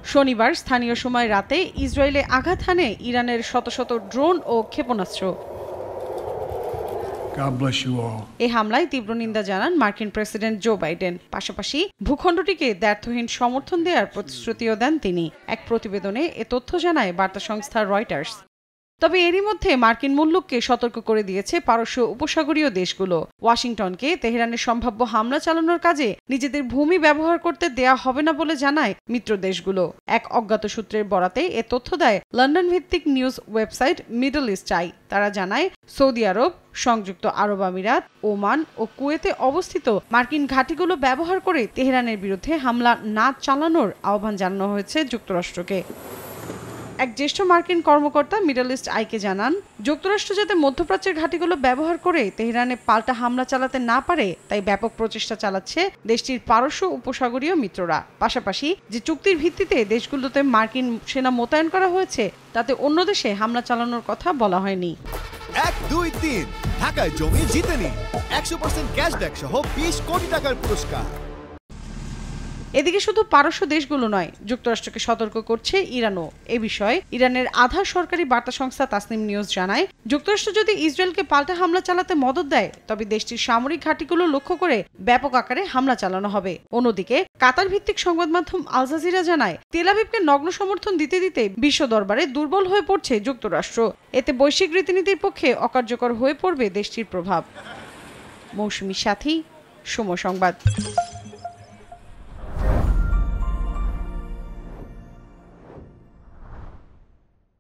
শনিবার স্থানীয় সময় রাতে ইসরায়েলে আঘাত হানে ইরানের শত শত ড্রোন ও ক্ষেপণাস্ত্র। এই হামলায় তীব্র নিন্দা জানান মার্কিন প্রেসিডেন্ট জো বাইডেন। পাশাপাশি ভূখণ্ডটিকে দ্ব্যর্থহীন সমর্থন দেওয়ার প্রতিশ্রুতিও দেন তিনি। এক প্রতিবেদনে এ তথ্য জানায় বার্তা সংস্থা রয়টার্স। তবে এরই মধ্যে মার্কিন মুল্লুককে সতর্ক করে দিয়েছে পারস্য উপসাগরীয় দেশগুলো। ওয়াশিংটনকে তেহরানের সম্ভাব্য হামলা চালানোর কাজে নিজেদের ভূমি ব্যবহার করতে দেয়া হবে না বলে জানায় মিত্র দেশগুলো। এক অজ্ঞাত সূত্রের বরাতে এ তথ্য দেয় লন্ডন ভিত্তিক news website middle East Eye. তারা জানায় সৌদি আরব, সংযুক্ত আরব আমিরাত, ওমান ও কুয়েতে অবস্থিত মার্কিন ঘাঁটিগুলো ব্যবহার করে তেহরানের বিরুদ্ধে হামলা না চালানোর আহ্বান জানানো হয়েছে যুক্তরাষ্ট্রকে। এক জ্যেষ্ঠ মার্কিন কর্মকর্তা মিডল ইস্ট আইকে জানান, যুক্তরাষ্ট্র যাতে মধ্যপ্রাচ্যের ঘাঁটিগুলো ব্যবহার করে তেহরানে পাল্টা হামলা চালাতে না পারে তাই ব্যাপক প্রচেষ্টা চালাচ্ছে দেশটির পারস্য উপসাগরীয় মিত্ররা। পাশাপাশি যে চুক্তির ভিত্তিতে দেশগুলোতে মার্কিন সেনা মোতায়েন করা হয়েছে তাতে অন্য দেশে হামলা চালানোর কথা বলা হয়নি। 1, 2, 3 ঢাকায় জমি জিতে নিন 100% ক্যাশব্যাক সহ 20 কোটি টাকার পুরস্কার। এদিকে শুধু পারস্য দেশগুলো নয়, যুক্তরাষ্ট্রকে সতর্ক করছে ইরানও। এ বিষয়ে ইরানের আধা সরকারি বার্তা সংস্থা তাসনিম নিউজ জানায়, যুক্তরাষ্ট্র যদি ইসরায়েলকে পাল্টা হামলা চালাতে মদদ দেয় তবে দেশটির সামরিক ঘাঁটিগুলো লক্ষ্য করে ব্যাপক আকারে হামলা চালানো হবে। অন্যদিকে কাতার ভিত্তিক সংবাদ মাধ্যম আল জাজিরা জানায়, তেল আবিবকে নগ্ন সমর্থন দিতে দিতে বিশ্ব দরবারে দুর্বল হয়ে পড়ছে যুক্তরাষ্ট্র। এতে বৈশ্বিক রীতিনীতির পক্ষে অকার্যকর হয়ে পড়বে দেশটির প্রভাব। মৌসুমী সাথী, সময় সংবাদ।